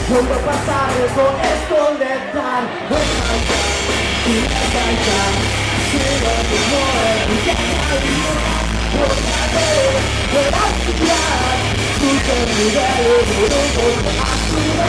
Vuelvo a pasar con esto letal. Y la cancha, si no te mueves, ya voy a estudiar. Tu nivel, voy a estudiar.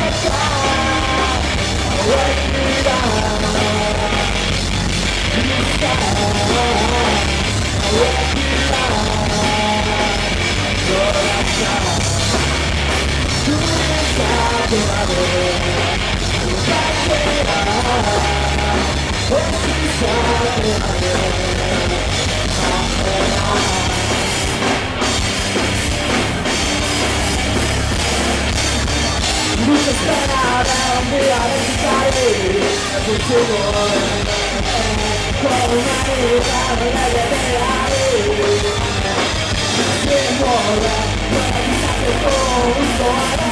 Mucho esperar un día necesario, contigo, con una vida de sin moda, quizás con toda la